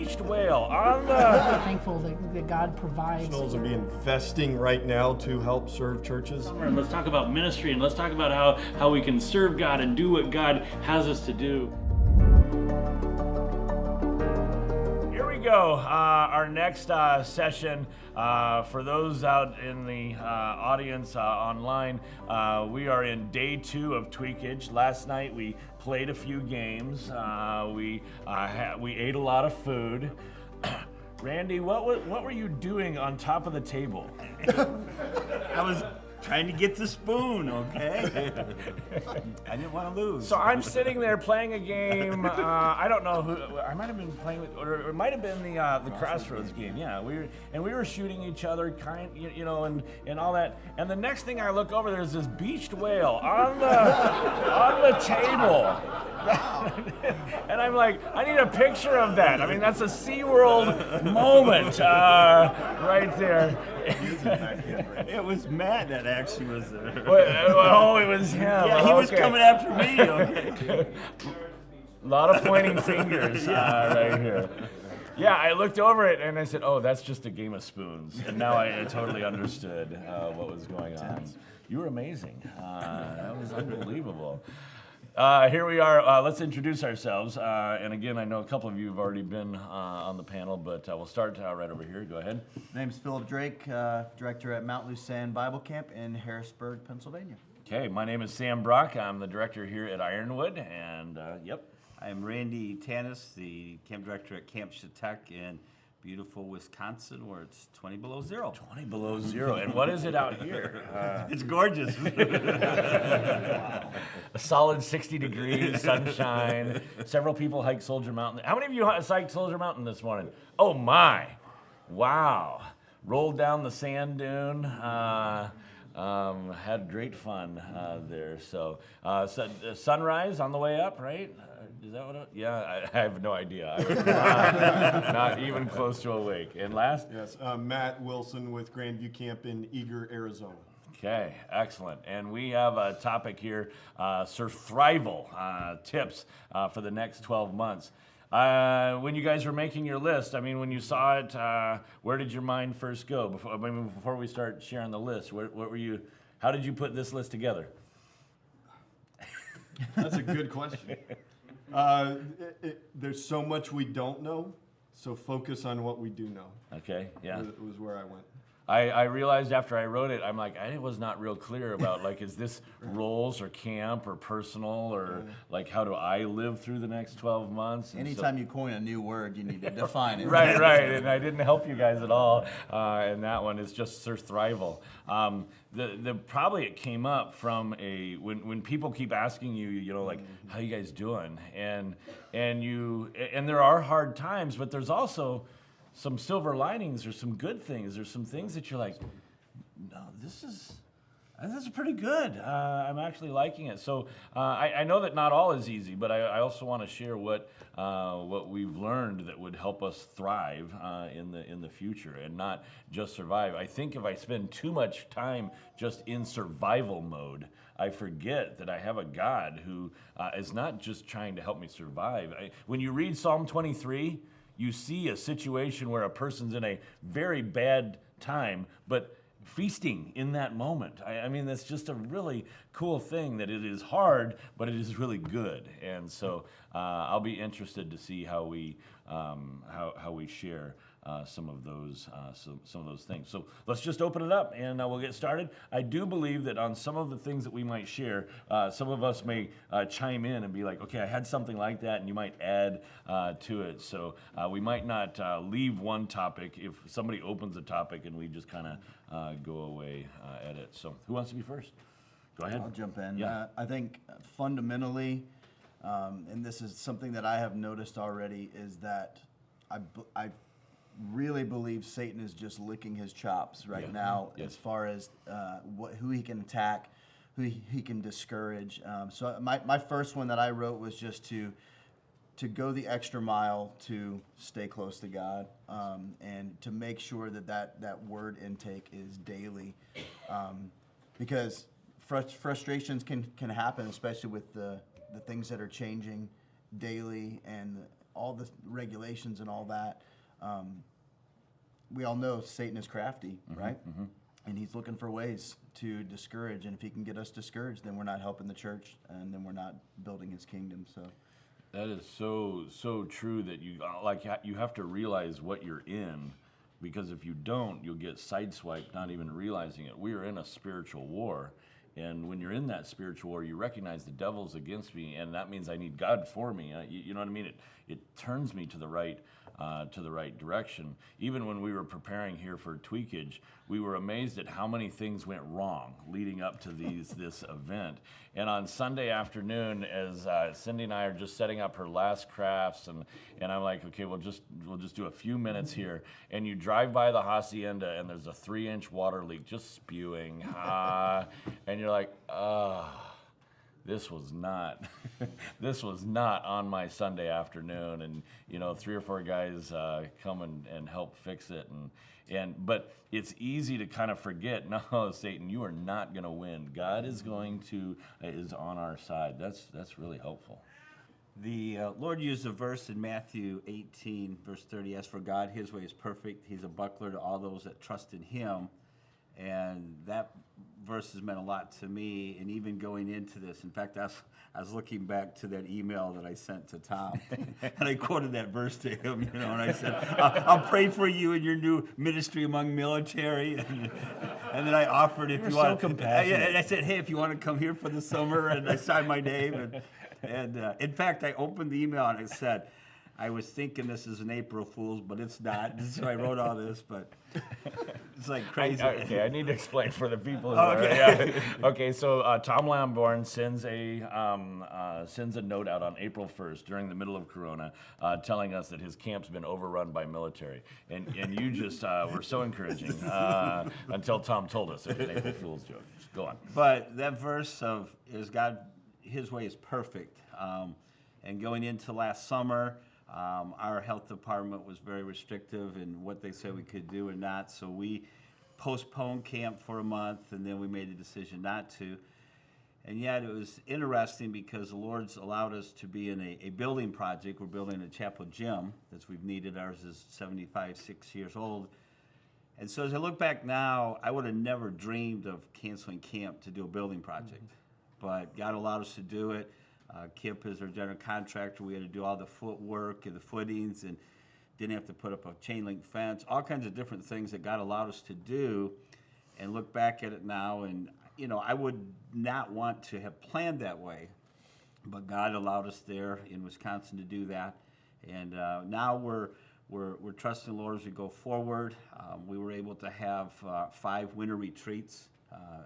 beached whale on the... Thankful that God provides. Professionals will be investing right now to help serve churches. And let's talk about ministry, and let's talk about how we can serve God and do what God has us to do. Here we go. Our next session, for those out in the audience online, we are in day 2 of Tweakage. Last night we played a few games. We ate a lot of food. Randy, what were you doing on top of the table? I was trying to get the spoon, okay? I didn't want to lose. So I'm sitting there playing a game. I don't know who. I might have been playing with, or it might have been the Crossroads game. Yeah, we were shooting each other, and all that. And the next thing I look over, there's this beached whale on the table. And I'm like, I need a picture of that. I mean, that's a SeaWorld moment right there. It was Matt that actually was there. It was him. Yeah, he was coming after me, okay? A lot of pointing fingers right here. Yeah, I looked over it and I said, oh, that's just a game of spoons. And now I totally understood what was going on. You were amazing. That was unbelievable. Here we are. Let's introduce ourselves. And again, I know a couple of you have already been on the panel, but we'll start right over here. Go ahead. My name's Philip Drake, director at Mount Lucan Bible Camp in Harrisburg, Pennsylvania. Okay, my name is Sam Brock. I'm the director here at Ironwood, and I'm Randy Tanis, the camp director at Camp Chautauqua in beautiful Wisconsin, where it's 20 below zero. 20 below zero. And what is it out here? It's gorgeous. A solid 60 degrees, sunshine. Several people hike Soldier Mountain. How many of you hiked Soldier Mountain this morning? Oh my! Wow! Rolled down the sand dune. Had great fun there. So sunrise on the way up, right? Is that what it? Yeah, I have no idea. I was not even close to awake. And last? Yes, Matt Wilson with Grandview Camp in Eager, Arizona. Okay, excellent. And we have a topic here, Surthrival tips for the next 12 months. When you guys were making your list, I mean, when you saw it, where did your mind first go? Before we start sharing the list, what were you? How did you put this list together? That's a good question. There's so much we don't know, so focus on what we do know. Okay, yeah. It was where I went. I realized after I wrote it, I'm like, I was not real clear about, like, is this roles or camp or personal or, like, how do I live through the next 12 months? And Anytime you coin a new word, you need to define it. Right, and I didn't help you guys at all in that one. It's just Surthrival. Probably it came up from when people keep asking you, like, how you guys doing? And there are hard times, but there's also some silver linings or some good things. There's some things that you're like, no, this is pretty good. I'm actually liking it. So I know that not all is easy, but I also want to share what we've learned that would help us thrive in the future and not just survive. I think if I spend too much time just in survival mode, I forget that I have a God who is not just trying to help me survive. When you read Psalm 23, you see a situation where a person's in a very bad time, but feasting in that moment. I mean, that's just a really cool thing that it is hard, but it is really good. And so I'll be interested to see how we share some of those things. So let's just open it up and we'll get started. I do believe that on some of the things that we might share, some of us may chime in and be like, okay, I had something like that, and you might add to it. So we might not leave one topic if somebody opens a topic and we just kind of go away at it. So who wants to be first? Go ahead. I'll jump in. Yeah. I think fundamentally, and this is something that I have noticed already, is that I really believe Satan is just licking his chops right now as far as who he can attack, who he can discourage. So my first one that I wrote was just to go the extra mile to stay close to God, and to make sure that word intake is daily, because frustrations can happen, especially with the things that are changing daily and all the regulations and all that. We all know Satan is crafty, right? And he's looking for ways to discourage. And if he can get us discouraged, then we're not helping the church, and then we're not building his kingdom. So That is so true that you have to realize what you're in, because if you don't, you'll get sideswiped, not even realizing it. We are in a spiritual war, and when you're in that spiritual war, you recognize the devil's against me, and that means I need God for me. You know what I mean? It turns me to the right direction. Even when we were preparing here for Tweakage, we were amazed at how many things went wrong leading up to this event. And on Sunday afternoon, as Cindy and I are just setting up her last crafts, and I'm like, okay, we'll just do a few minutes here. And you drive by the hacienda, and there's a 3-inch water leak just spewing, and you're like, this was not on my Sunday afternoon. And 3 or 4 guys come and help fix it, but it's easy to kind of forget, no, Satan, you are not going to win. God is is on our side. That's really helpful. The Lord used a verse in Matthew 18, verse 30, as for God, his way is perfect. He's a buckler to all those that trust in him. And that verse has meant a lot to me, and even going into this. In fact, I was looking back to that email that I sent to Tom, and I quoted that verse to him, and I said, I'll pray for you in your new ministry among military. And then I offered if you want. So compassionate. And I said, hey, if you want to come here for the summer, and I signed my name. And in fact, I opened the email and it said, I was thinking this is an April Fool's, but it's not. So I wrote all this, but it's like crazy. Okay, I need to explain for the people. Okay. Okay, so Tom Lamborn sends a note out on April 1st during the middle of Corona, telling us that his camp's been overrun by military, and you just were so encouraging until Tom told us it was an April Fool's joke. Go on. But that verse of is God, his way is perfect. And going into last summer, our health department was very restrictive in what they said we could do and not, so we postponed camp for a month, and then we made the decision not to. And yet it was interesting because the Lord's allowed us to be in a building project. We're building a chapel gym that we've needed. Ours is 6 years old. And so as I look back now, I would have never dreamed of canceling camp to do a building project. But God allowed us to do it. Kip is our general contractor. We had to do all the footwork and the footings, and didn't have to put up a chain link fence, all kinds of different things that God allowed us to do. And look back at it now, and I would not want to have planned that way, but God allowed us there in Wisconsin to do that. And now we're trusting the Lord as we go forward. We were able to have 5 winter retreats.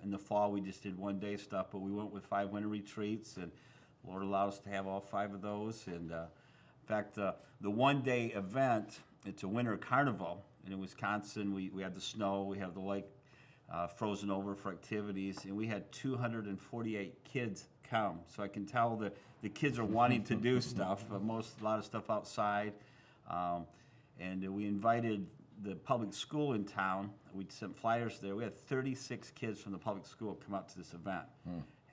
In the fall, we just did one-day stuff, but we went with 5 winter retreats, and the Lord allowed us to have all 5 of those. And in fact, the one-day event, it's a winter carnival. And in Wisconsin, we have the snow, we have the lake frozen over for activities, and we had 248 kids come. So I can tell that the kids are wanting to do stuff, but a lot of stuff outside. And we invited the public school in town. We sent flyers there. We had 36 kids from the public school come out to this event.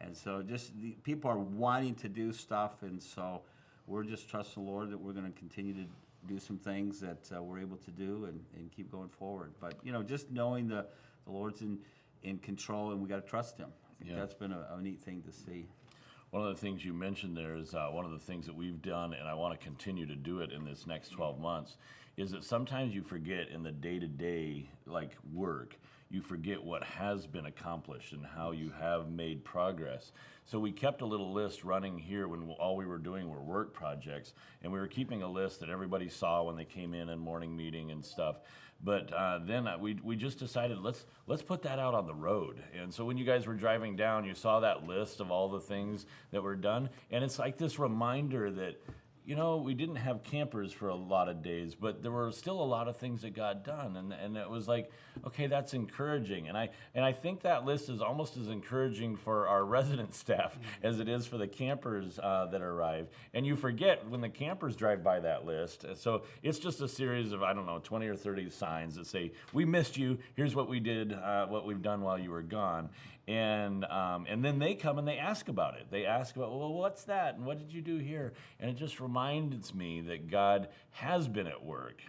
And so the people are wanting to do stuff, and so we're just trusting the Lord that we're going to continue to do some things that we're able to do and keep going forward. But, just knowing the Lord's in control, and we got to trust him. I think that's been a neat thing to see. One of the things you mentioned there is one of the things that we've done, and I want to continue to do it in this next 12 months, is that sometimes you forget in the day-to-day work, you forget what has been accomplished and how you have made progress. So we kept a little list running here when all we were doing were work projects, and we were keeping a list that everybody saw when they came in morning meeting and stuff. But then we just decided let's put that out on the road. And so when you guys were driving down, you saw that list of all the things that were done, and it's like this reminder that we didn't have campers for a lot of days, but there were still a lot of things that got done, and it was like, okay, that's encouraging. And I think that list is almost as encouraging for our resident staff as it is for the campers that arrive. And you forget when the campers drive by that list. So it's just a series of, 20 or 30 signs that say, we missed you, here's what we did, what we've done while you were gone. And then they come and they ask about it. They ask about, well, what's that? And what did you do here? And it just reminds reminds me that God has been at work,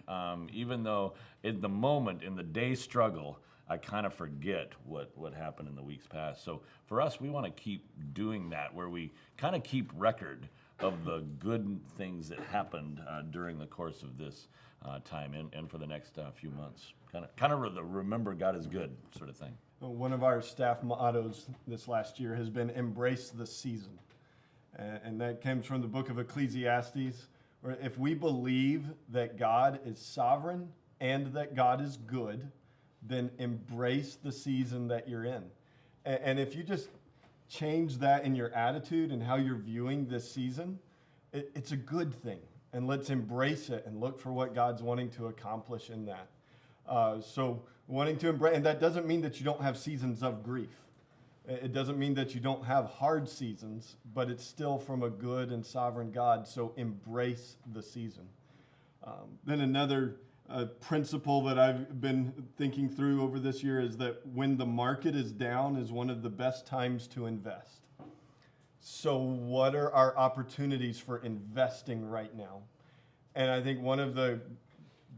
even though in the moment, in the day struggle, I kind of forget what happened in the weeks past. So for us, we want to keep doing that, where we kind of keep record of the good things that happened during the course of this time and for the next few months. Kind of the remember God is good sort of thing. One of our staff mottos this last year has been embrace the season. And that comes from the book of Ecclesiastes, where if we believe that God is sovereign and that God is good, then embrace the season that you're in. And if you just change that in your attitude and how you're viewing this season, it's a good thing. And let's embrace it and look for what God's wanting to accomplish in that. So wanting to embrace, and that doesn't mean that you don't have seasons of grief. It doesn't mean that you don't have hard seasons, but it's still from a good and sovereign God, so embrace the season. Then another principle that I've been thinking through over this year is that when the market is down is one of the best times to invest. So what are our opportunities for investing right now? And I think one of the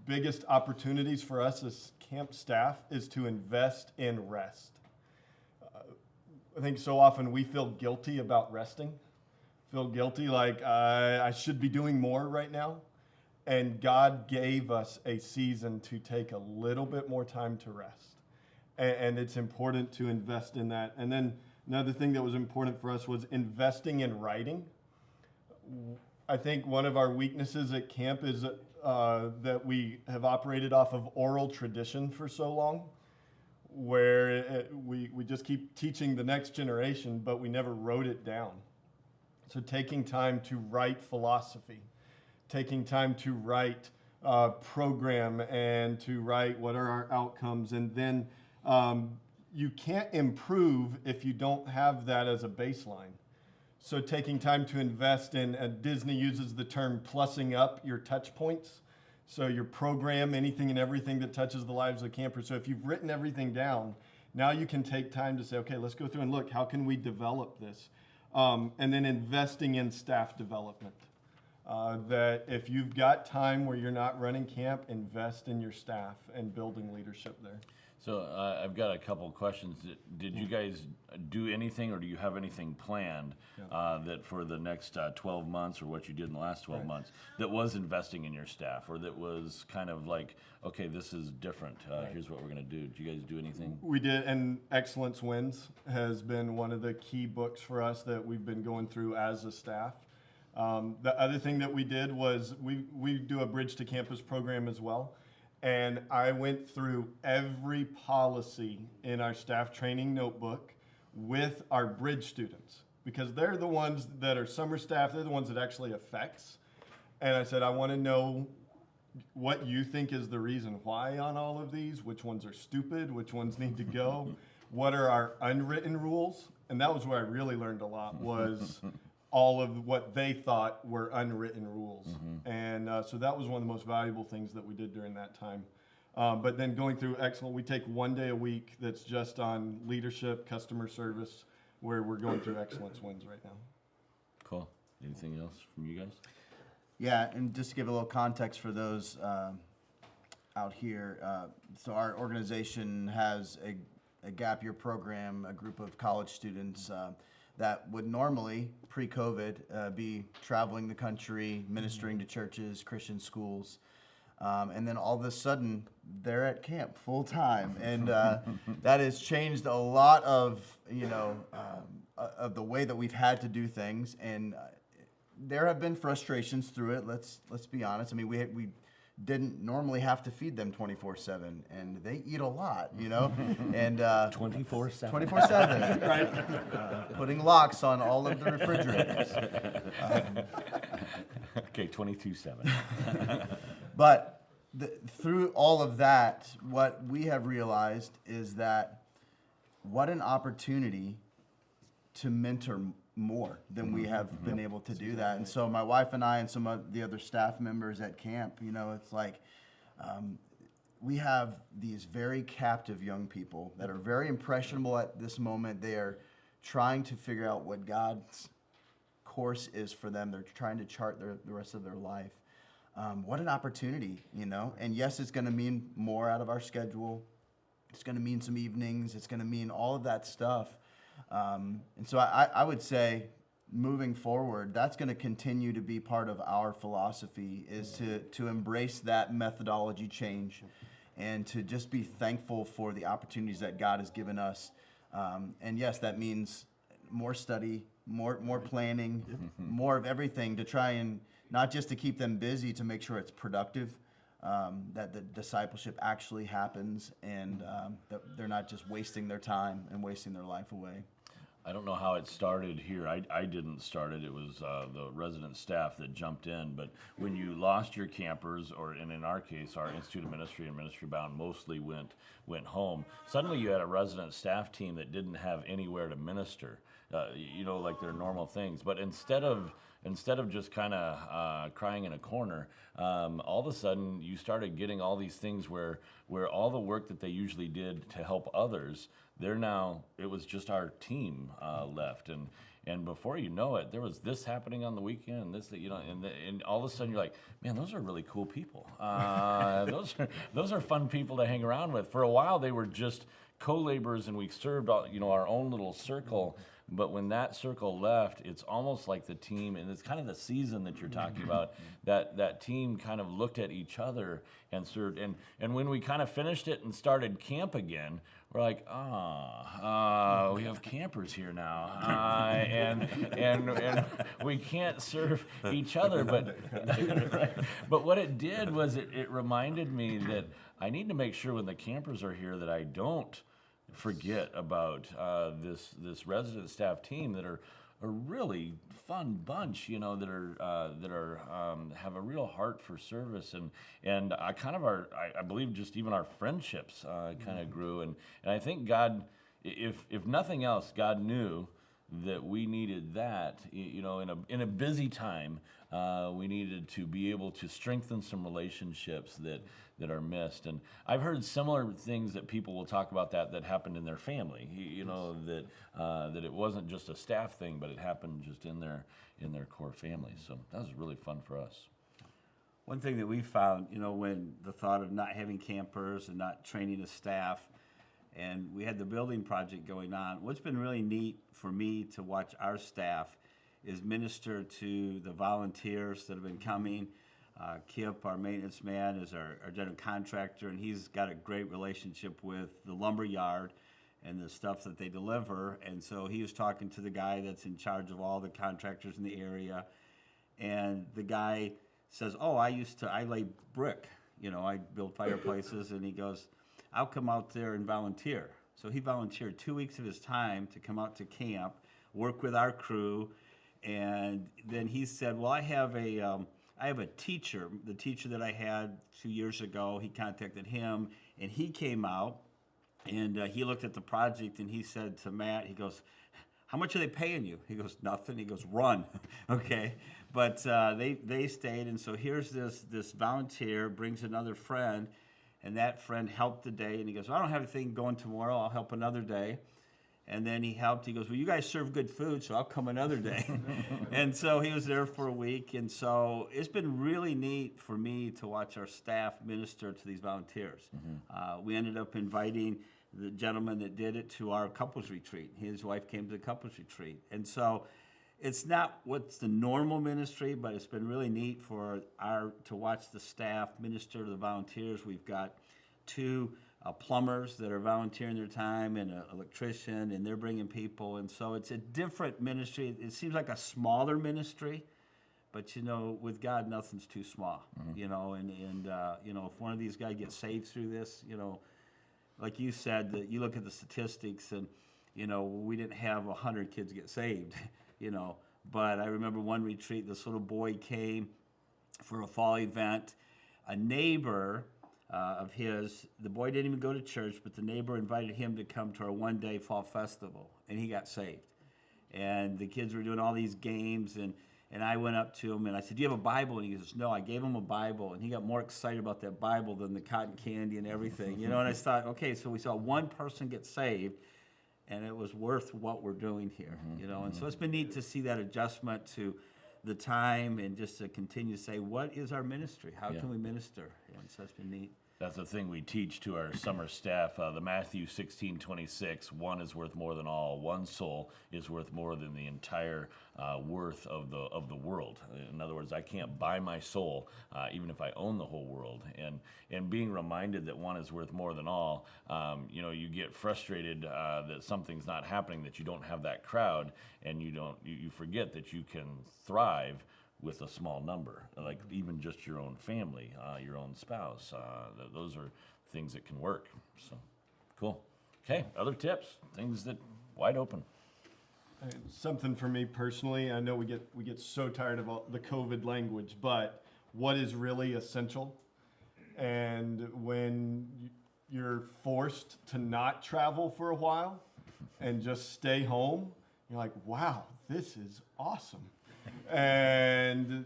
biggest opportunities for us as camp staff is to invest in rest. I think so often we feel guilty about resting, feel guilty like I should be doing more right now. And God gave us a season to take a little bit more time to rest. And it's important to invest in that. And then another thing that was important for us was investing in writing. I think one of our weaknesses at camp is that we have operated off of oral tradition for so long, where we just keep teaching the next generation, but we never wrote it down. So taking time to write philosophy, taking time to write program and to write what are our outcomes. And then you can't improve if you don't have that as a baseline. So taking time to invest in, Disney uses the term plussing up your touch points. So your program, anything and everything that touches the lives of the campers. So if you've written everything down, now you can take time to say, okay, let's go through and look, how can we develop this? And then investing in staff development. That if you've got time where you're not running camp, invest in your staff and building leadership there. So I've got a couple of questions. Did you guys do anything, or do you have anything planned that for the next 12 months, or what you did in the last 12 months, that was investing in your staff, or that was kind of like, okay, this is different. Here's what we're going to do. Did you guys do anything? We did, and Excellence Wins has been one of the key books for us that we've been going through as a staff. The other thing that we did was we do a Bridge to Campus program as well. And I went through every policy in our staff training notebook with our Bridge students, because they're the ones that are summer staff, they're the ones that actually affects. And I said, I want to know what you think is the reason why on all of these, which ones are stupid, which ones need to go, what are our unwritten rules? And that was where I really learned a lot, was all of what they thought were unwritten rules. And so that was one of the most valuable things that we did during that time. But then going through Excellent, we take one day a week that's just on leadership, customer service, where we're going through Excellence Wins right now. Cool. Anything else from you guys? Yeah, and just to give a little context for those out here, so our organization has a gap year program, a group of college students that would normally, pre-COVID, be traveling the country, ministering to churches, Christian schools, and then all of a sudden, they're at camp full time, and that has changed a lot of, of the way that we've had to do things, and there have been frustrations through it. Let's be honest. I mean, we didn't normally have to feed them 24/7, and they eat a lot, and 24/7. 24/7, right? Putting locks on all of the refrigerators. Okay, 22/7. But through all of that, what we have realized is that what an opportunity to mentor more than we have been able to do that. And so my wife and I and some of the other staff members at camp, it's like we have these very captive young people that are very impressionable at this moment. They are trying to figure out what God's course is for them. They're trying to chart the rest of their life. What an opportunity, you know? And yes, it's going to mean more out of our schedule. It's going to mean some evenings. It's going to mean all of that stuff. And so I would say, moving forward, that's going to continue to be part of our philosophy, is to embrace that methodology change and to just be thankful for the opportunities that God has given us. And yes, that means more study, more planning, more of everything to try and not just to keep them busy, to make sure it's productive, that the discipleship actually happens, and that they're not just wasting their time and wasting their life away. I don't know how it started here. I didn't start it. It was the resident staff that jumped in. But when you lost your campers, and in our case, our Institute of Ministry and Ministry Bound mostly went home, suddenly you had a resident staff team that didn't have anywhere to minister, like their normal things. But instead of just kind of crying in a corner, all of a sudden you started getting all these things where all the work that they usually did to help others, it was just our team left, and before you know it, there was this happening on the weekend, and all of a sudden you're like, man, those are really cool people. Those are fun people to hang around with. For a while they were just co-laborers, and we served our own little circle. But when that circle left, it's almost like the team, and it's kind of the season that you're talking about, that team kind of looked at each other and served. And when we kind of finished it and started camp again, we're like, we have campers here now, and we can't serve each other. But what it did was it reminded me that I need to make sure when the campers are here that I don't forget about this resident staff team that are a really fun bunch, that are have a real heart for service, and I believe just even our friendships kind of grew, and I think God, if nothing else, God knew that we needed that, in a busy time. We needed to be able to strengthen some relationships that are missed. And I've heard similar things that people will talk about that happened in their family, that it wasn't just a staff thing, but it happened just in their core family. So that was really fun for us. One thing that we found, when the thought of not having campers and not training a staff, and we had the building project going on, what's been really neat for me to watch our staff is minister to the volunteers that have been coming. Kip, our maintenance man, is our general contractor, and he's got a great relationship with the lumber yard and the stuff that they deliver. And so he was talking to the guy that's in charge of all the contractors in the area, and the guy says, I lay brick, I build fireplaces, and he goes, I'll come out there and volunteer. So he volunteered 2 weeks of his time to come out to camp, work with our crew, and then he said, well, I have a teacher, the teacher that I had 2 years ago. He contacted him, and he came out, and he looked at the project, and he said to Matt, he goes, how much are they paying you? He goes, nothing. He goes, run. Okay. But they stayed, and so here's this volunteer, brings another friend, and that friend helped the day, and he goes, well, I don't have anything going tomorrow. I'll help another day. And then he helped. He goes, well, you guys serve good food, so I'll come another day. And so he was there for a week. And so it's been really neat for me to watch our staff minister to these volunteers. Mm-hmm. We ended up inviting the gentleman that did it to our couples retreat. His wife came to the couples retreat. And so it's not what's the normal ministry, but it's been really neat to watch the staff minister to the volunteers. We've got two plumbers that are volunteering their time, and an electrician, and they're bringing people. And so it's a different ministry. It seems like a smaller ministry, but with God, nothing's too small. Mm-hmm. If one of these guys gets saved through this, like you said, that you look at the statistics, and we didn't have 100 kids get saved, but I remember one retreat, this little boy came for a fall event. A neighbor of his, the boy didn't even go to church, but the neighbor invited him to come to our one-day fall festival, and he got saved. And the kids were doing all these games, and I went up to him, and I said, do you have a Bible? And he goes, no. I gave him a Bible, and he got more excited about that Bible than the cotton candy and everything, And I thought, okay, so we saw one person get saved, and it was worth what we're doing here, you know. And so it's been neat to see that adjustment to the time and just to continue to say, what is our ministry? How can we minister? And so it's been neat. That's the thing we teach to our summer staff. The Matthew 16:26, one is worth more than all. One soul is worth more than the entire worth of the world. In other words, I can't buy my soul, even if I own the whole world. And being reminded that one is worth more than all, you know, you get frustrated that something's not happening, that you don't have that crowd, and you forget that you can thrive with a small number, like even just your own family, your own spouse. Those are things that can work. So, cool. Okay, other tips, things that wide open. Something for me personally, I know we get so tired of all the COVID language, but what is really essential? And when you're forced to not travel for a while and just stay home, you're like, wow, this is awesome. And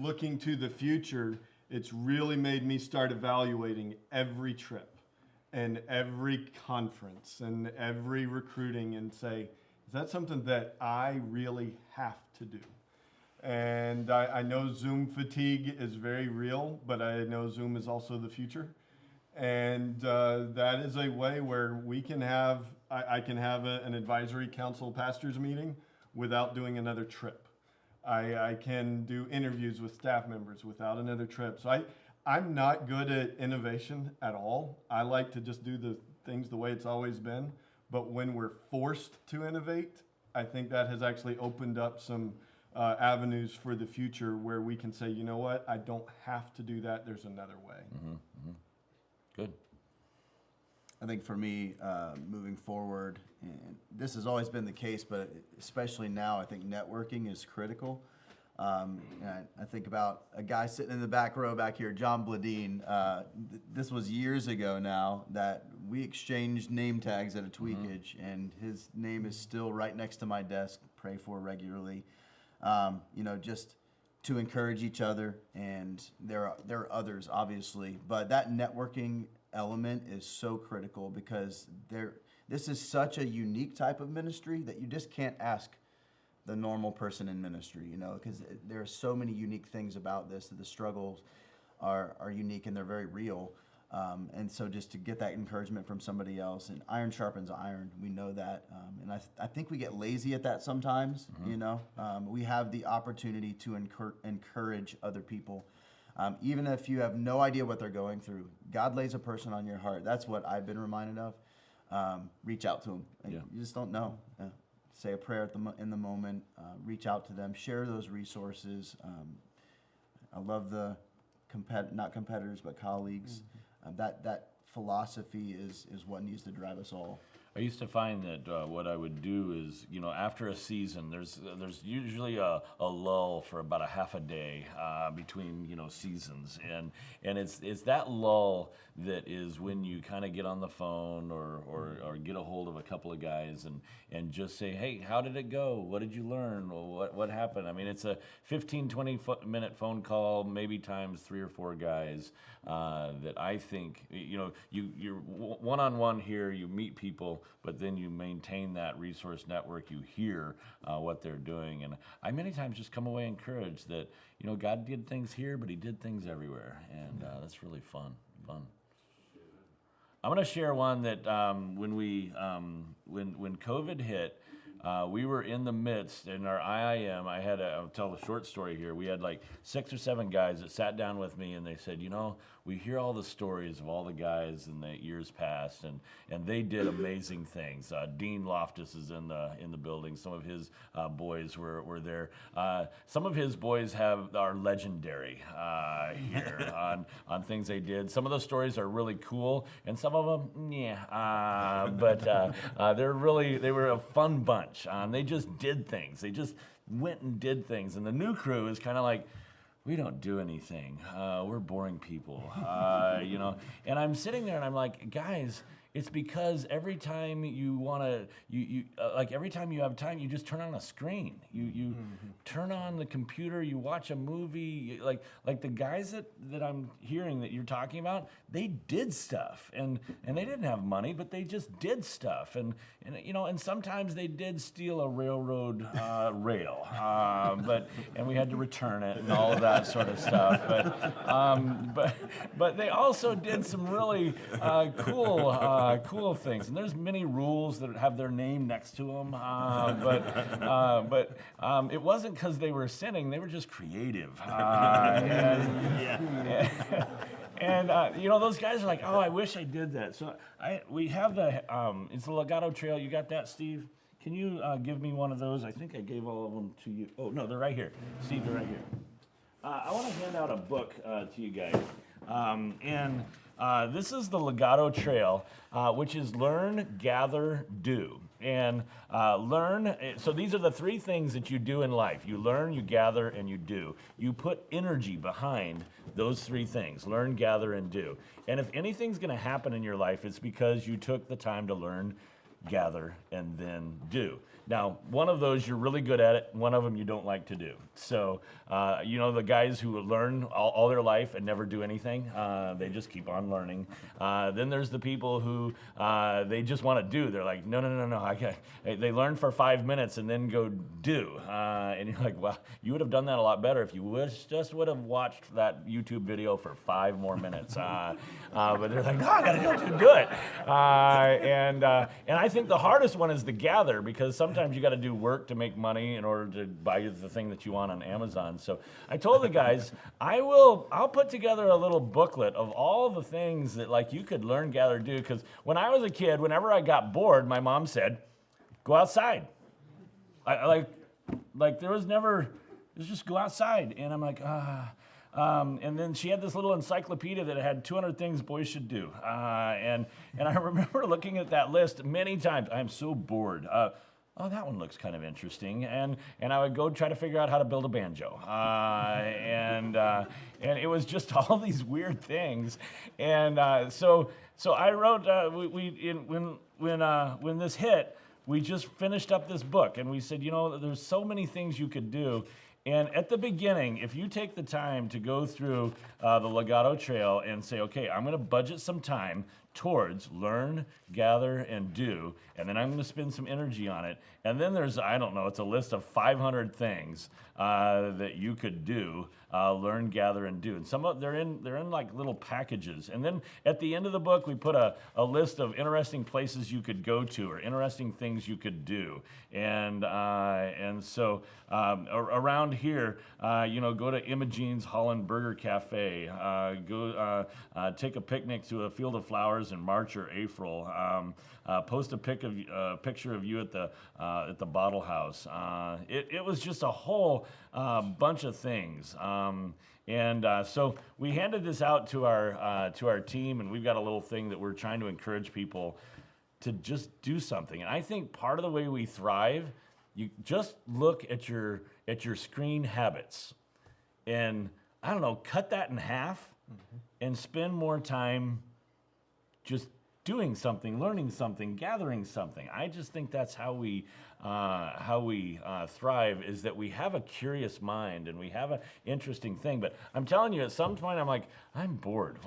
looking to the future, it's really made me start evaluating every trip and every conference and every recruiting and say, is that something that I really have to do? And I know Zoom fatigue is very real, but I know Zoom is also the future. And that is a way where we can have, I can have an advisory council pastors meeting without doing another trip. I can do interviews with staff members without another trip. So I'm not good at innovation at all. I like to just do the things the way it's always been. But when we're forced to innovate, I think that has actually opened up some avenues for the future where we can say, you know what, I don't have to do that. There's another way. Good. I think for me, moving forward, and this has always been the case, but especially now, I think networking is critical. And I think about a guy sitting in the back row back here, John Bladine. This was years ago now that we exchanged name tags at a Tweakage, and his name is still right next to my desk, pray for regularly. You know, just to encourage each other, and there are others, obviously, but that networking element is so critical because this is such a unique type of ministry that you just can't ask the normal person in ministry, you know, because there are so many unique things about this, that the struggles are unique and they're very real. And so just to get that encouragement from somebody else, and iron sharpens iron, we know that. And I think we get lazy at that sometimes, you know. We have the opportunity to encourage other people. Even if you have no idea what they're going through, God lays a person on your heart. That's what I've been reminded of. Reach out to them. Yeah. You just don't know. Say a prayer in the moment. Reach out to them. Share those resources. I love the not competitors, but colleagues. That philosophy is what needs to drive us all. I used to find that what I would do is, you know, after a season, there's usually a lull for about a half a day between, you know, seasons, and it's that lull that is when you kind of get on the phone or get a hold of a couple of guys and just say, hey, how did it go? What did you learn? What happened? I mean, it's a 15, 20-minute phone call, maybe times 3 or 4 guys that I think, you know, you're one-on-one here, you meet people, but then you maintain that resource network, you hear what they're doing. And I many times just come away encouraged that, you know, God did things here, but he did things everywhere. And that's really fun. I'm going to share one that when COVID hit, we were in the midst in our IIM. I'll tell a short story here. We had like 6 or 7 guys that sat down with me and they said, you know, we hear all the stories of all the guys in the years past, and they did amazing things. Dean Loftus is in the building. Some of his boys were there. Some of his boys are legendary here on things they did. Some of those stories are really cool, and some of them, but they were a fun bunch. They just did things. They just went and did things. And the new crew is kind of like, we don't do anything. We're boring people, you know. And I'm sitting there and I'm like, guys, It's because every time you want to, like every time you have time, you just turn on a screen. You turn on the computer, you watch a movie. Like the guys that I'm hearing that you're talking about, they did stuff, and they didn't have money, but they just did stuff, and sometimes they did steal a railroad rail, and we had to return it and all of that sort of stuff. But they also did some really cool things, and there's many rules that have their name next to them. But it wasn't because they were sinning; they were just creative. And those guys are like, oh, I wish I did that. So we have it's the Legato Trail. You got that, Steve? Can you give me one of those? I think I gave all of them to you. Oh no, they're right here, Steve. They're right here. I want to hand out a book to you guys, and this is the Legato Trail, which is learn, gather, do. And learn, so these are the three things that you do in life. You learn, you gather, and you do. You put energy behind those three things: learn, gather, and do. And if anything's going to happen in your life, it's because you took the time to learn, gather, and then do. Now, one of those you're really good at it, one of them you don't like to do. So, the guys who learn all their life and never do anything, they just keep on learning. Then there's the people who they just want to do. They're like, no, they learn for 5 minutes and then go do. And you're like, well, you would have done that a lot better if you just would have watched that YouTube video for 5 more minutes. But they're like, no, I got to do it. And I think the hardest one is the gather, because sometimes you got to do work to make money in order to buy the thing that you want on Amazon. So I told the guys, I'll put together a little booklet of all the things that like you could learn, gather, do. Because when I was a kid, whenever I got bored, my mom said, go outside. There was never, it was just go outside. And I'm like, and then she had this little encyclopedia that had 200 things boys should do. And I remember looking at that list many times. I'm so bored. Oh, that one looks kind of interesting. And I would go try to figure out how to build a banjo. And it was just all these weird things. And so I wrote, when this hit, we just finished up this book. And we said, there's so many things you could do. And at the beginning, if you take the time to go through the Legato Trail and say, okay, I'm going to budget some time towards learn, gather, and do, and then I'm going to spend some energy on it. And then there's, it's a list of 500 things that you could do, learn, gather, and do. And some of they're in like little packages. And then at the end of the book, we put a list of interesting places you could go to or interesting things you could do. And so around here, go to Imogene's Holland Burger Cafe. Go take a picnic to a field of flowers in March or April. Post a picture of you at the bottle house. It was just a whole bunch of things. So we handed this out to our team, and we've got a little thing that we're trying to encourage people to just do something. And I think part of the way we thrive, you just look at your screen habits, and cut that in half, and spend more time just doing something, learning something, gathering something. I just think that's how we thrive, is that we have a curious mind and we have an interesting thing. But I'm telling you, at some point, I'm like, I'm bored.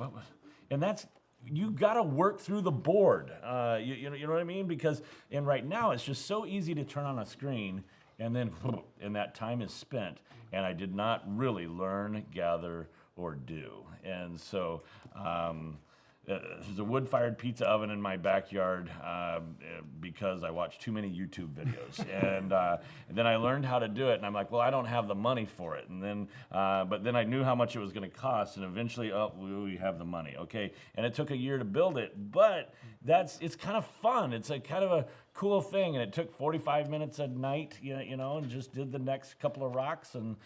And that's, you got to work through the bored. You know what I mean? Because right now, it's just so easy to turn on a screen and then that time is spent. And I did not really learn, gather, or do. And so there's a wood-fired pizza oven in my backyard because I watched too many YouTube videos. And then I learned how to do it, and I'm like, well, I don't have the money for it. And then, but then I knew how much it was going to cost, and eventually, we have the money, okay? And it took a year to build it, but it's kind of fun. It's a kind of a cool thing, and it took 45 minutes a night, and just did the next couple of rocks, and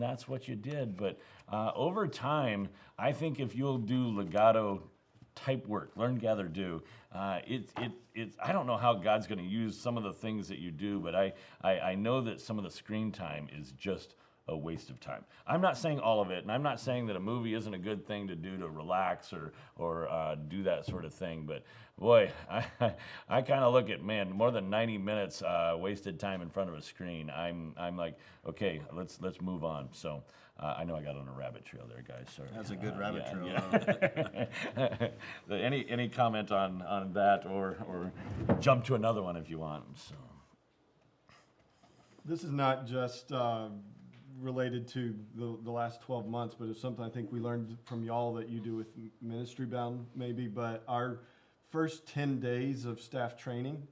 that's what you did. But over time, I think if you'll do Legato type work, learn, gather, do. It's I don't know how God's going to use some of the things that you do, but I know that some of the screen time is just a waste of time. I'm not saying all of it, and I'm not saying that a movie isn't a good thing to do to relax or do that sort of thing. But boy, I kind of look at, man, more than 90 minutes wasted time in front of a screen. I'm like, okay, let's move on. So I know I got on a rabbit trail there, guys. Sorry. That's a good rabbit trail. Yeah. Any comment on that, or jump to another one if you want. So. This is not just related to the last 12 months, but it's something I think we learned from y'all that you do with Ministry Bound maybe. But our first 10 days of staff training,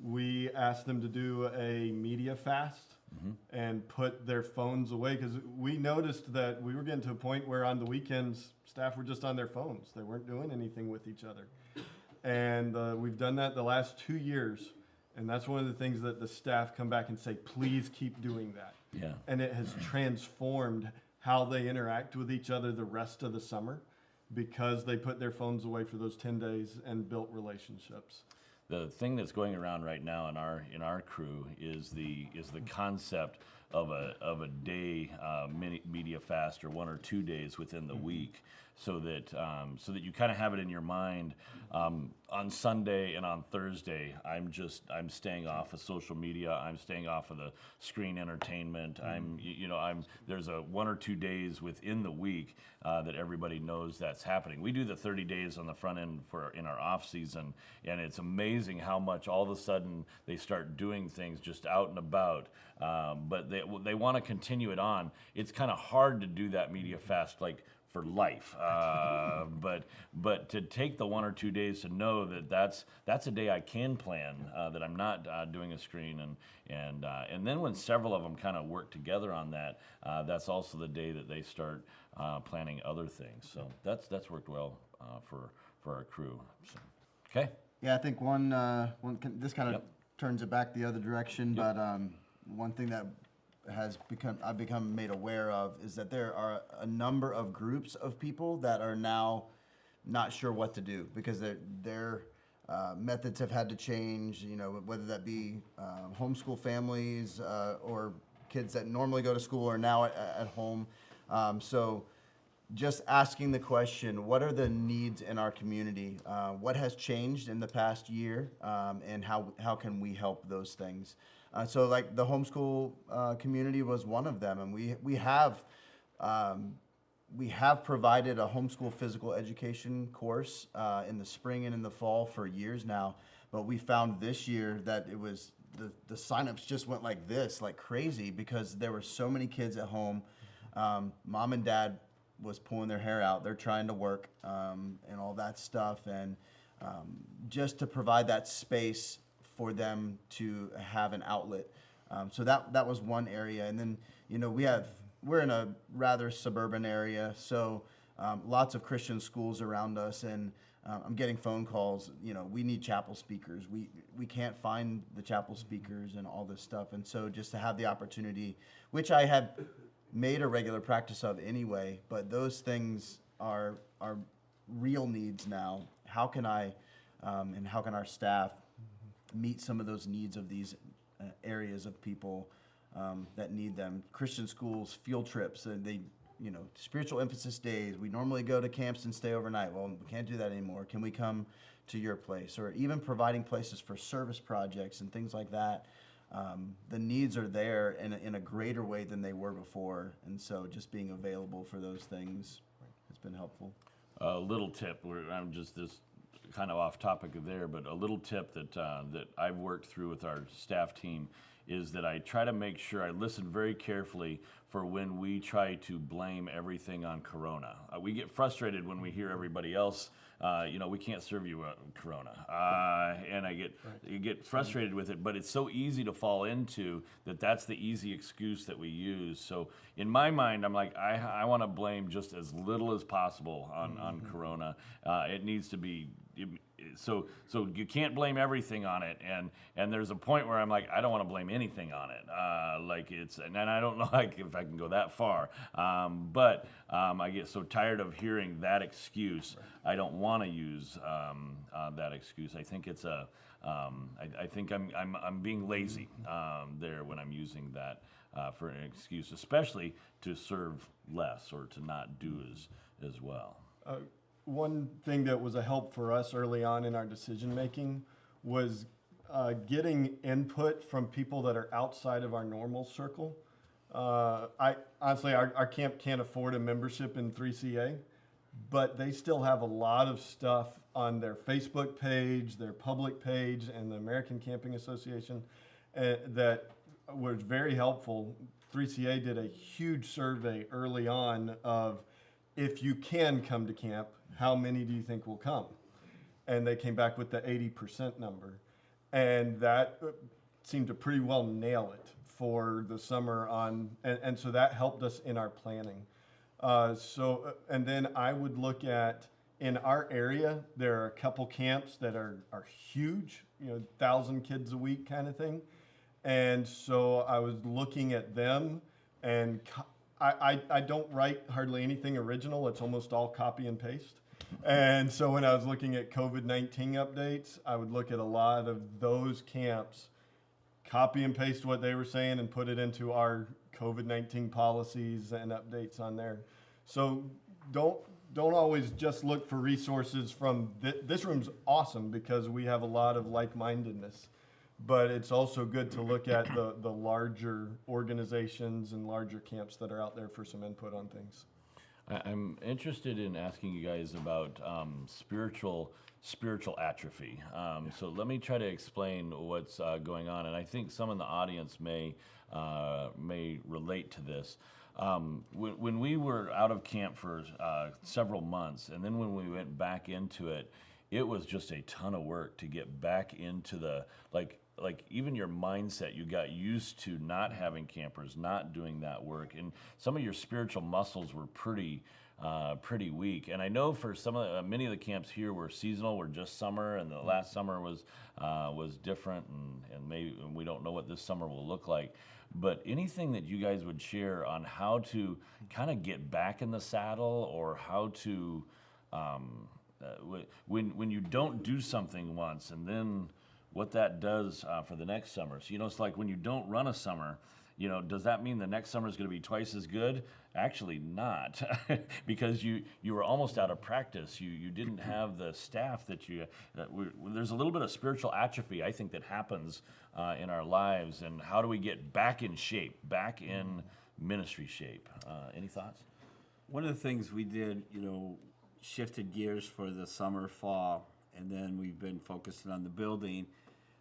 we asked them to do a media fast and put their phones away, because we noticed that we were getting to a point where on the weekends, staff were just on their phones. They weren't doing anything with each other. And we've done that the last 2 years. And that's one of the things that the staff come back and say, please keep doing that. Yeah. And it has transformed how they interact with each other the rest of the summer, because they put their phones away for those 10 days and built relationships. The thing that's going around right now in our crew is the concept of a day media fast, or 1 or 2 days within the week, so that you kind of have it in your mind. On Sunday and on Thursday, I'm staying off of social media. I'm staying off of the screen entertainment. There's a 1 or 2 days within the week that everybody knows that's happening. We do the 30 days on the front end in our off season, and it's amazing how much all of a sudden they start doing things just out and about. But they want to continue it on. It's kind of hard to do that media fast like for life, but to take the 1 or 2 days to know that that's a day I can plan, that I'm not doing a screen, and then when several of them kind of work together on that, that's also the day that they start planning other things. So that's worked well for our crew. So, okay. Yeah, I think this kind of turns it back the other direction, but one thing that I've become made aware of is that there are a number of groups of people that are now not sure what to do, because their methods have had to change, whether that be homeschool families or kids that normally go to school are now at home. So just asking the question, what are the needs in our community? What has changed in the past year, and how can we help those things? So like the homeschool community was one of them, and we have provided a homeschool physical education course in the spring and in the fall for years now. But we found this year that it was the signups just went like crazy, because there were so many kids at home. Mom and dad was pulling their hair out. They're trying to work and all that stuff, and just to provide that space for them to have an outlet. So that was one area. And then, we're in a rather suburban area, so lots of Christian schools around us, and I'm getting phone calls, we need chapel speakers. We can't find the chapel speakers and all this stuff. And so just to have the opportunity, which I had made a regular practice of anyway, but those things are real needs now. How can I and how can our staff meet some of those needs of these areas of people that need them? Christian schools, field trips, and spiritual emphasis days. We normally go to camps and stay overnight. Well, we can't do that anymore. Can we come to your place? Or even providing places for service projects and things like that. The needs are there in a greater way than they were before. And so just being available for those things has been helpful. A little tip, I'm just this kind of off topic there, but a little tip that I've worked through with our staff team is that I try to make sure I listen very carefully for when we try to blame everything on Corona. We get frustrated when we hear everybody else, we can't serve you Corona. And I get frustrated with it, but it's so easy to fall into that's the easy excuse that we use. So in my mind, I'm like, I want to blame just as little as possible on Corona. It needs to be, so you can't blame everything on it, and there's a point where I'm like, I don't want to blame anything on it, and I don't know if I can go that far, but I get so tired of hearing that excuse. I don't want to use that excuse. I think I think I'm being lazy there when I'm using that for an excuse, especially to serve less or to not do as well. One thing that was a help for us early on in our decision making was getting input from people that are outside of our normal circle. I honestly, our camp can't afford a membership in 3CA, but they still have a lot of stuff on their Facebook page, their public page, and the American Camping Association that was very helpful. 3CA did a huge survey early on of, if you can come to camp, how many do you think will come? And they came back with the 80% number. And that seemed to pretty well nail it for the summer on, and so that helped us in our planning. And then I would look at, in our area, there are a couple camps that are huge, 1,000 kids a week kind of thing. And so I was looking at them, and I don't write hardly anything original. It's almost all copy and paste. And so when I was looking at COVID-19 updates, I would look at a lot of those camps, copy and paste what they were saying and put it into our COVID-19 policies and updates on there. So don't always just look for resources from this room's awesome because we have a lot of like-mindedness, but it's also good to look at the larger organizations and larger camps that are out there for some input on things. I'm interested in asking you guys about spiritual atrophy. So let me try to explain what's going on, and I think some in the audience may relate to this. When we were out of camp for several months, and then when we went back into it, it was just a ton of work to get back into the like even your mindset. You got used to not having campers, not doing that work, and some of your spiritual muscles were pretty weak. And I know for many of the camps here were seasonal, were just summer, and the last summer was different, and maybe we don't know what this summer will look like. But anything that you guys would share on how to kind of get back in the saddle, or how to when you don't do something once, and then what that does for the next summer. So, it's like when you don't run a summer, does that mean the next summer is going to be twice as good? Actually not, because you were almost out of practice. You didn't have the staff that there's a little bit of spiritual atrophy, I think, that happens in our lives. And how do we get back in shape, back in ministry shape? Any thoughts? One of the things we did, shifted gears for the summer, fall, and then we've been focusing on the building.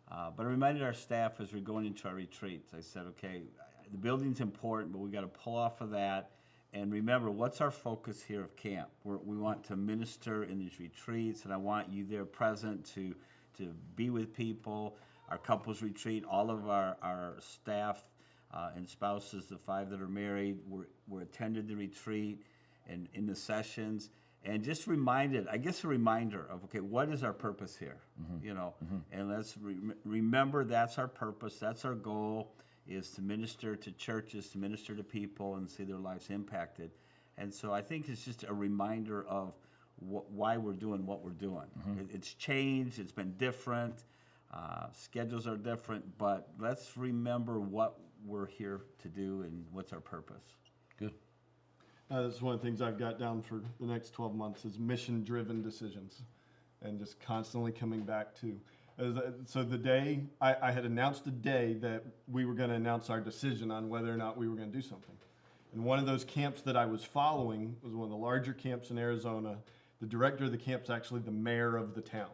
But I reminded our staff as we're going into our retreats, I said, okay, the building's important, but we got to pull off of that. And remember, what's our focus here of camp? We want to minister in these retreats, and I want you there present to be with people. Our couples retreat, all of our staff and spouses, the 5 that are married, were attended the retreat and in the sessions. And just a reminder of, okay, what is our purpose here? And let's remember that's our purpose, that's our goal, is to minister to churches, to minister to people and see their lives impacted. And so I think it's just a reminder of why we're doing what we're doing. It's changed, it's been different, schedules are different, but let's remember what we're here to do and what's our purpose. Good. That's one of the things I've got down for the next 12 months is mission-driven decisions, and just constantly coming back to. So the day, I had announced the day that we were going to announce our decision on whether or not we were going to do something. And one of those camps that I was following was one of the larger camps in Arizona. The director of the camp's actually the mayor of the town.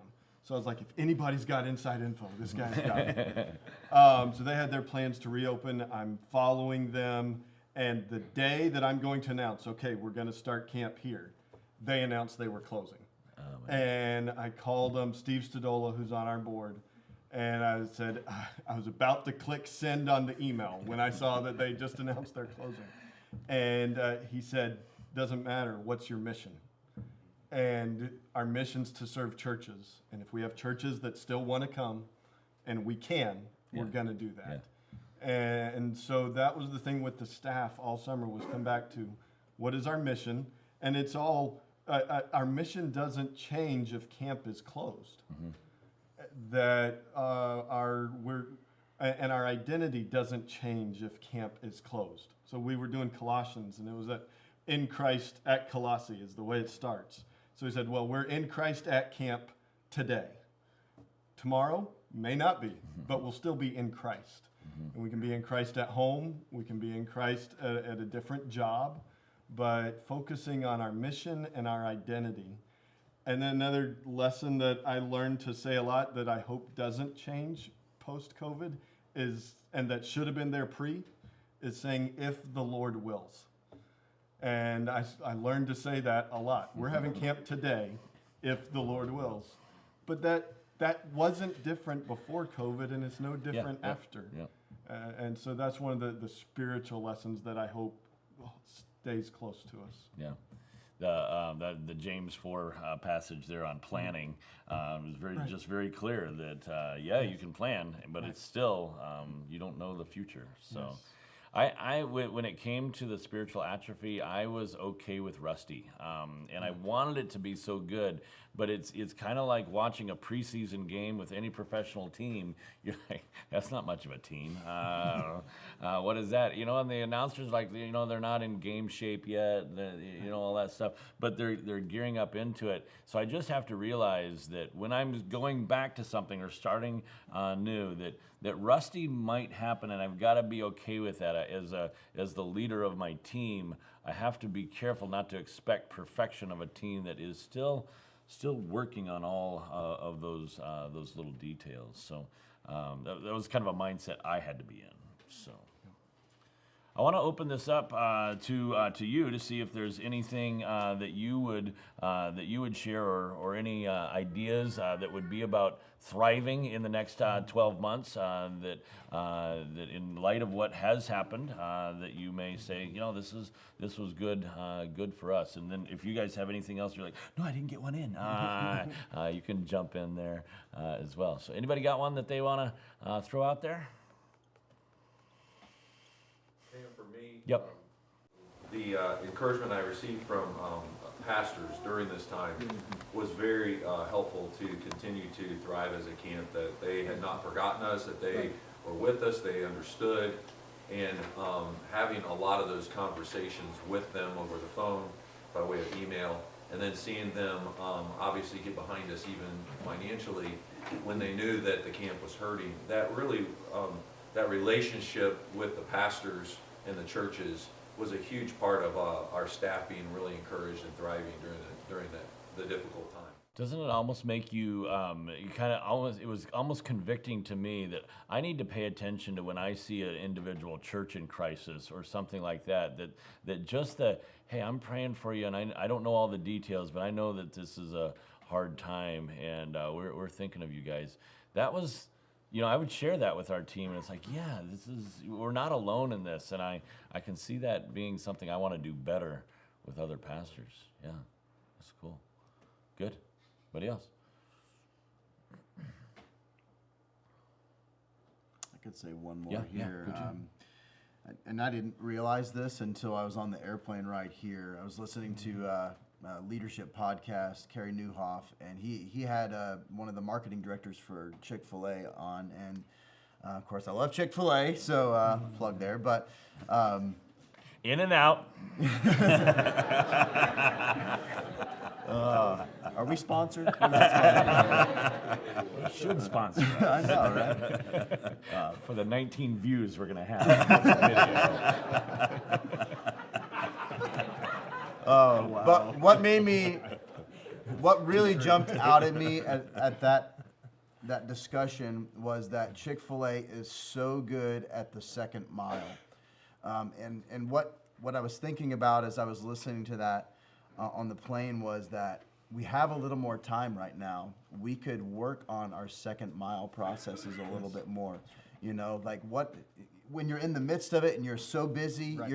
So I was like, if anybody's got inside info, this guy's got it. So they had their plans to reopen. I'm following them. And the day that I'm going to announce, okay, we're going to start camp here, they announced they were closing. And I called Steve Stodola, who's on our board, and I said, I was about to click send on the email when I saw that they just announced their closing. And he said, doesn't matter, what's your mission? And our mission's to serve churches. And if we have churches that still want to come, and we can, we're going to do that. Yeah. And so that was the thing with the staff all summer, was come back to what is our mission? And it's all, our mission doesn't change if camp is closed. That And our identity doesn't change if camp is closed. So we were doing Colossians, and it was in Christ at Colossae is the way it starts. So he said, well, we're in Christ at camp today. Tomorrow may not be, but we'll still be in Christ. And we can be in Christ at home. We can be in Christ at a different job, but focusing on our mission and our identity. And then another lesson that I learned to say a lot that I hope doesn't change post-COVID is, and that should have been there is saying, if the Lord wills. And I learned to say that a lot. We're having camp today, if the Lord wills. But that wasn't different before COVID, and it's no different after. Yeah. And so that's one of the spiritual lessons that I hope stays close to us. Yeah. The James 4 passage there on planning is very clear that you can plan, but it's still you don't know the future. So, when it came to the spiritual atrophy, I was okay with Rusty, and I wanted it to be so good. But it's kind of like watching a preseason game with any professional team. You're like, that's not much of a team. What is that? And the announcers they're not in game shape yet. All that stuff. But they're gearing up into it. So I just have to realize that when I'm going back to something or starting new, that Rusty might happen, and I've got to be okay with that as the leader of my team. I have to be careful not to expect perfection of a team that is still working on all of those little details. So that was kind of a mindset I had to be in. So I want to open this up to you to see if there's anything that you would share or any ideas that would be about thriving in the next 12 months. That in light of what has happened, that you may say, this was good for us. And then if you guys have anything else, you're like, no, I didn't get one in. You can jump in there as well. So anybody got one that they want to throw out there? For me, Yep. The encouragement I received from pastors during this time was very helpful to continue to thrive as a camp, that they had not forgotten us, that they were with us, they understood, and having a lot of those conversations with them over the phone, by way of email, and then seeing them obviously get behind us even financially when they knew that the camp was hurting. That really, that relationship with the pastors and the churches was a huge part of our staff being really encouraged and thriving during the difficult time. Doesn't it almost make you, it was almost convicting to me that I need to pay attention to when I see an individual church in crisis or something like that just hey, I'm praying for you, and I don't know all the details, but I know that this is a hard time, and we're thinking of you guys. That was, I would share that with our team, and it's like, yeah, we're not alone in this, and I can see that being something I want to do better with other pastors. Yeah, that's cool. Good. Anybody else? I could say one more Yeah, here. go to And I didn't realize this until I was on the airplane ride here. I was listening to a leadership podcast, Kerry Newhoff, and he had one of the marketing directors for Chick-fil-A on, and of course I love Chick-fil-A, so plug there, but In and out. are we sponsored? Should sponsor us. I know, right? For the 19 views we're going to have. But what really jumped out at me at that discussion was that Chick-fil-A is so good at the second mile. And what I was thinking about as I was listening to that on the plane was that we have a little more time right now. We could work on our second mile processes a little bit more. When you're in the midst of it and you're so busy, Right.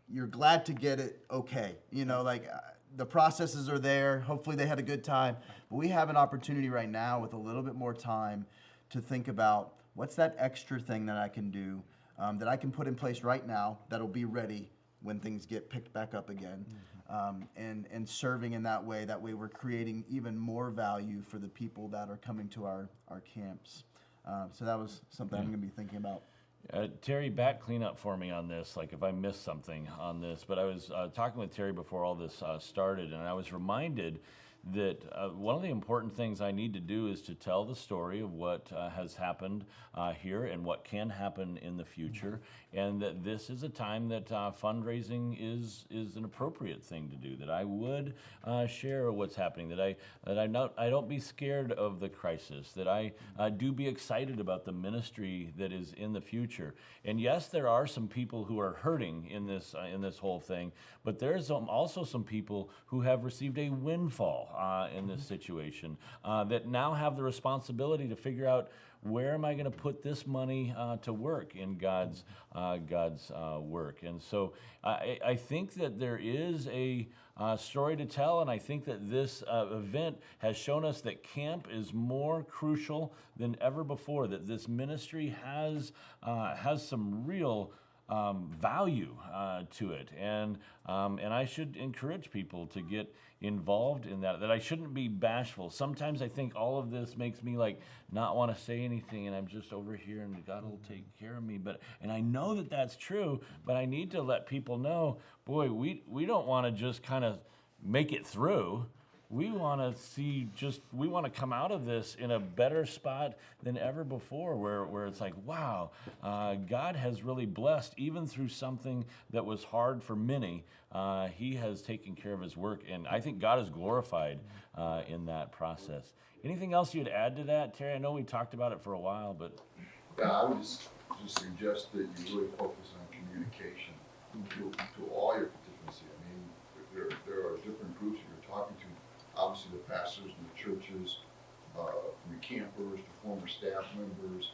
you're glad to get it okay. The processes are there. Hopefully they had a good time. But we have an opportunity right now with a little bit more time to think about what's that extra thing that I can do, that I can put in place right now that'll be ready when things get picked back up again. And serving in that way we're creating even more value for the people that are coming to our camps. So that was something I'm going to be thinking about. Terry, back clean up for me on this, like if I missed something on this. But I was talking with Terry before all this started, and I was reminded that one of the important things I need to do is to tell the story of what has happened here and what can happen in the future, and that this is a time that fundraising is an appropriate thing to do. That I would share what's happening. That I don't be scared of the crisis. That I do be excited about the ministry that is in the future. And yes, there are some people who are hurting in this whole thing, but there's also some people who have received a windfall in this situation that now have the responsibility to figure out, where am I going to put this money to work in God's work? And so I think that there is a story to tell, and I think that this event has shown us that camp is more crucial than ever before. That this ministry has some real value to it, and I should encourage people to get involved in that. That I shouldn't be bashful. Sometimes I think all of this makes me like not want to say anything, and I'm just over here, and God will take care of me. And I know that that's true, but I need to let people know, boy, we don't want to just kind of make it through. We want to come out of this in a better spot than ever before, where it's like, wow, God has really blessed, even through something that was hard for many. He has taken care of his work, and I think God is glorified in that process. Anything else you'd add to that, Terry? I know we talked about it for a while, but... Yeah, I would just suggest that you really focus on communication to all your constituency. I mean, there are different groups you're talking to. Obviously, the pastors and the churches, from the campers to former staff members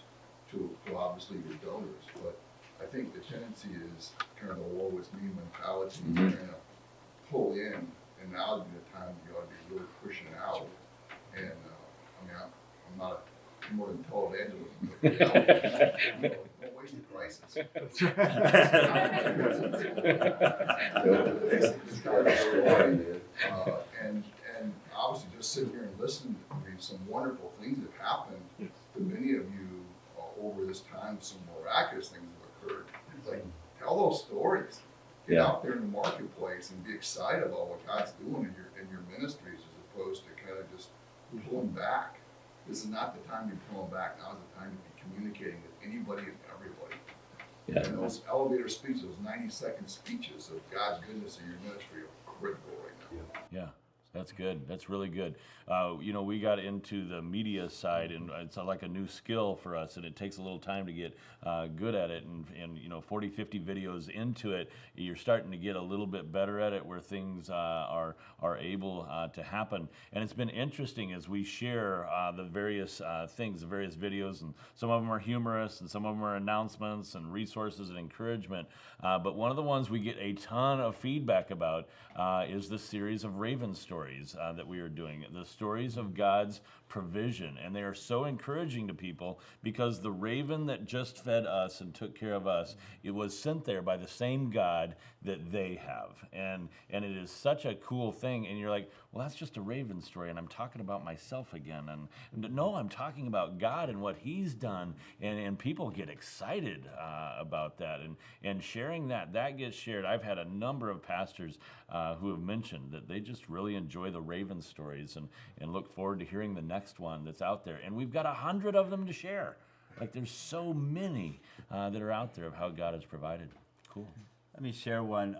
to obviously your donors. But I think the tendency is kind of the woe is me mentality, kind of pull in, and now would be the time you ought to be really pushing out. And I mean, I'm not more than televangelism, but don't waste the crisis. And obviously just sit here and listen. I mean, some wonderful things have happened to many of you over this time. Some miraculous things have occurred. It's like, tell those stories. Get out there in the marketplace and be excited about what God's doing in your ministries, as opposed to kind of just pulling back. This is not the time to be pulling back. Now is the time to be communicating with anybody and everybody. Yeah. And those elevator speeches, those 90-second speeches of God's goodness in your ministry are critical right now. Yeah. That's good. That's really good. We got into the media side, and it's like a new skill for us, and it takes a little time to get good at it. And 40, 50 videos into it, you're starting to get a little bit better at it, where things are able to happen. And it's been interesting as we share the various things, the various videos, and some of them are humorous, and some of them are announcements and resources and encouragement. But one of the ones we get a ton of feedback about is the series of Raven stories that we are doing, the stories of God's provision. And they are so encouraging to people, because the raven that just fed us and took care of us, it was sent there by the same God that they have. And it is such a cool thing. And you're like, well, that's just a raven story, and I'm talking about myself again. And no, I'm talking about God and what he's done. And people get excited about that. And sharing that gets shared. I've had a number of pastors who have mentioned that they just really enjoy the raven stories and look forward to hearing the next one that's out there. And we've got 100 of them to share. Like, there's so many that are out there of how God has provided. Cool. Let me share one.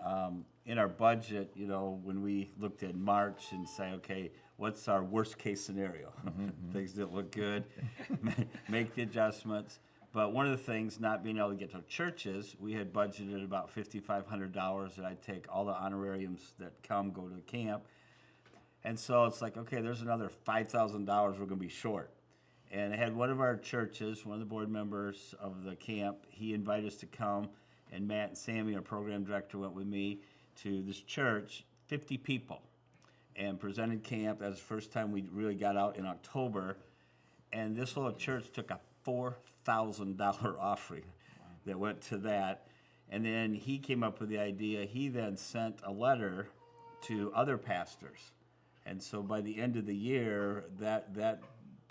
In our budget, when we looked at March and say, okay, what's our worst case scenario? Things that look good, make the adjustments. But one of the things, not being able to get to churches, we had budgeted about $5,500 that I'd take all the honorariums that go to camp. And so it's like, okay, there's another $5,000 we're going to be short. And I had one of our churches, one of the board members of the camp, he invited us to come, and Matt and Sammy, our program director, went with me to this church, 50 people, and presented camp. That was the first time we really got out in October. And this little church took a $4,000 offering that went to that. And then he came up with the idea. He then sent a letter to other pastors. And so by the end of the year, that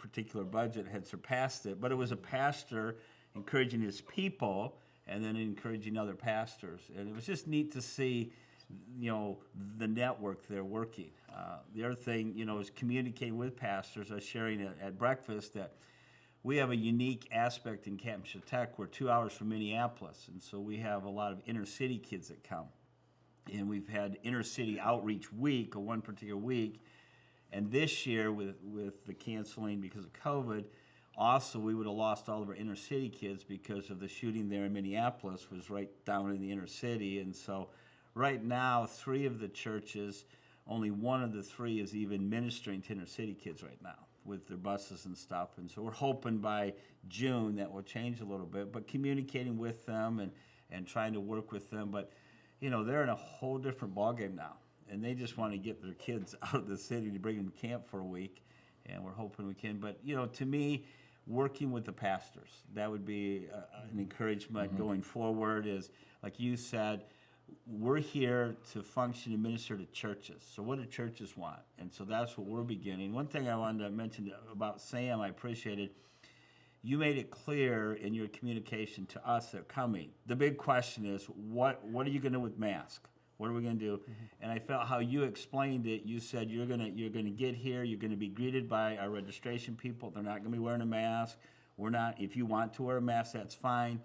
particular budget had surpassed it, but it was a pastor encouraging his people and then encouraging other pastors. And it was just neat to see, the network there working. The other thing, is communicating with pastors. I was sharing at breakfast that we have a unique aspect in Camp Shatek. We're 2 hours from Minneapolis, and so we have a lot of inner city kids that come. And we've had inner city outreach week, or one particular week. And this year, with the canceling because of COVID, also we would have lost all of our inner city kids because of the shooting there in Minneapolis was right down in the inner city. And so right now, 3 of the churches, only one of the 3 is even ministering to inner city kids right now with their buses and stuff. And so we're hoping by June that will change a little bit, but communicating with them and trying to work with them. But, they're in a whole different ballgame now, and they just want to get their kids out of the city to bring them to camp for a week, and we're hoping we can. But, to me, working with the pastors, that would be an encouragement going forward. Is, like you said, we're here to function and minister to churches. So what do churches want? And so that's what we're beginning. One thing I wanted to mention about Sam, I appreciated, you made it clear in your communication to us that are coming. The big question is, what are you going to do with masks? What are we going to do? And I felt how you explained it. You said you're gonna get here. You're going to be greeted by our registration people. They're not going to be wearing a mask. We're not. If you want to wear a mask, that's fine.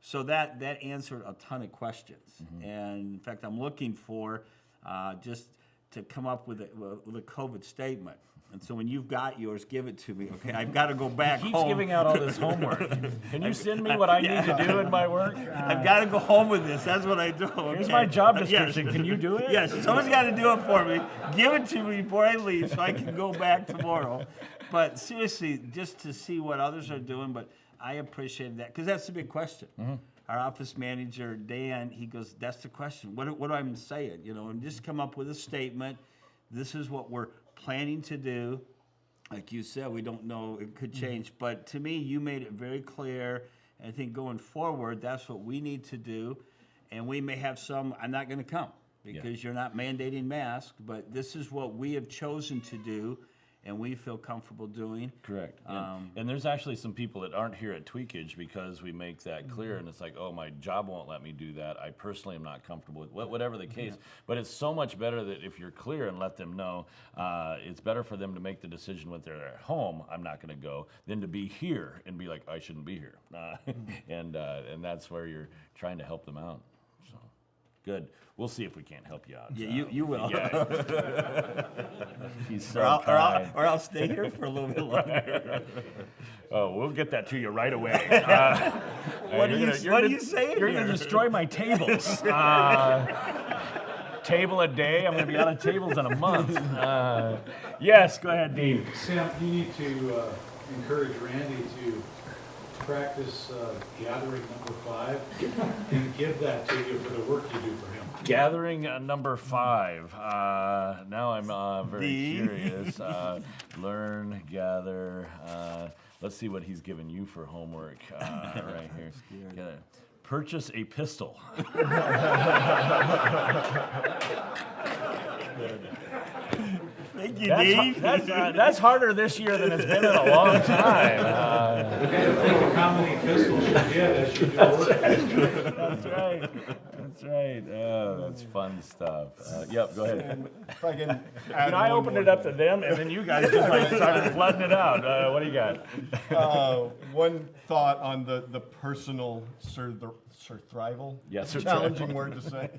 So that answered a ton of questions. And in fact, I'm looking for just to come up with a COVID statement. And so when you've got yours, give it to me, okay? I've got to go back home. He keeps giving out all this homework. Can you send me what I need to do in my work? I've got to go home with this. That's what I do. Okay? Here's my job description. Yes. Can you do it? Yes, someone's got to do it for me. Give it to me before I leave so I can go back tomorrow. But seriously, just to see what others are doing, but I appreciated that because that's the big question. Our office manager, Dan, he goes, that's the question. What do I say? And just come up with a statement. This is what we're planning to do. Like you said, we don't know, it could change. But to me, you made it very clear. And I think going forward, that's what we need to do. And we may have some, I'm not going to come because you're not mandating masks, but this is what we have chosen to do and we feel comfortable doing. Correct. And there's actually some people that aren't here at Tweakage because we make that clear, and it's like, oh, my job won't let me do that. I personally am not comfortable with whatever the case. But it's so much better that if you're clear and let them know, it's better for them to make the decision when they're at home, I'm not going to go, than to be here and be like, I shouldn't be here. And that's where you're trying to help them out. So good. We'll see if we can't help you out. Yeah, you will. Yeah. He's so or I'll stay here for a little bit longer. Oh, we'll get that to you right away. What are you saying You're going to destroy my tables. Table a day. I'm going to be out of tables in a month. Yes, go ahead, Dave. Sam, you need to encourage Randy to practice gathering number 5 and give that to you for the work you do for him. Gathering number 5. Now I'm very curious. Learn, gather. Let's see what he's given you for homework right here. Purchase a pistol. Thank you, Dave. That's harder this year than it's been in a long time. Look at think of how many pistols you get as you do work. That's right. That's right. Oh, that's fun stuff. Yep, go ahead. And if I can add I one opened more it up to them, and then you guys just started flooding it out. What do you got? One thought on the personal surthrival. Yes, surthrival. Challenging word to say.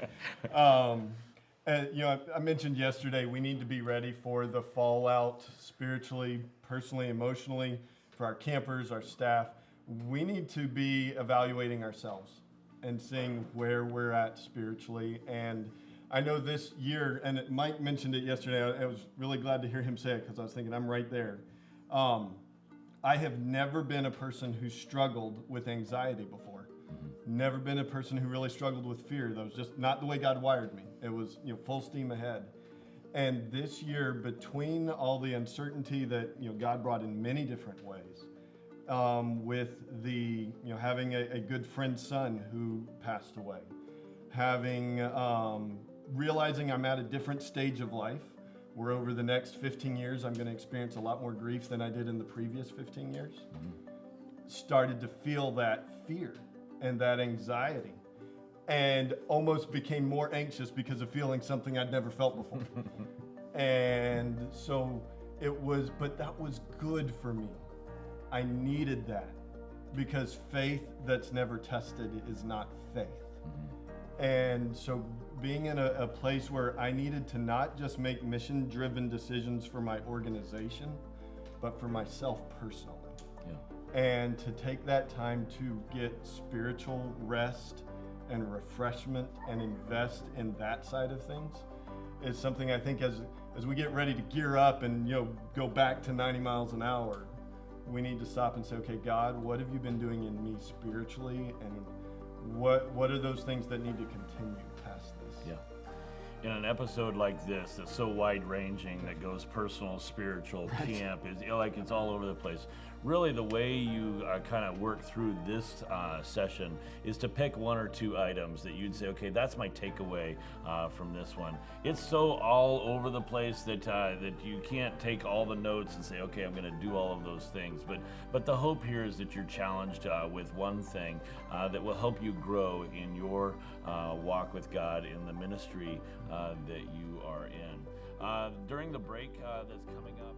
I mentioned yesterday we need to be ready for the fallout spiritually, personally, emotionally, for our campers, our staff. We need to be evaluating ourselves and seeing where we're at spiritually. And I know this year, and Mike mentioned it yesterday, I was really glad to hear him say it because I was thinking I'm right there. I have never been a person who struggled with anxiety before. Never been a person who really struggled with fear. That was just not the way God wired me. It was, full steam ahead. And this year, between all the uncertainty that, God brought in many different ways, with the, having a good friend's son who passed away, having, realizing I'm at a different stage of life where over the next 15 years, I'm going to experience a lot more grief than I did in the previous 15 years. Started to feel that fear and that anxiety, and almost became more anxious because of feeling something I'd never felt before. And so but that was good for me. I needed that, because faith that's never tested is not faith. And so being in a place where I needed to not just make mission-driven decisions for my organization, but for myself personally. And to take that time to get spiritual rest and refreshment and invest in that side of things is something I think as we get ready to gear up and go back to 90 miles an hour, we need to stop and say, okay, God, what have you been doing in me spiritually, and what are those things that need to continue past this? In an episode like this that's so wide-ranging, that goes personal, spiritual, camp, is like it's all over the place. Really, the way you kind of work through this session is to pick one or two items that you'd say, okay, that's my takeaway from this one. It's so all over the place that you can't take all the notes and say, okay, I'm going to do all of those things. But the hope here is that you're challenged with one thing that will help you grow in your walk with God in the ministry that you are in. During the break that's coming up,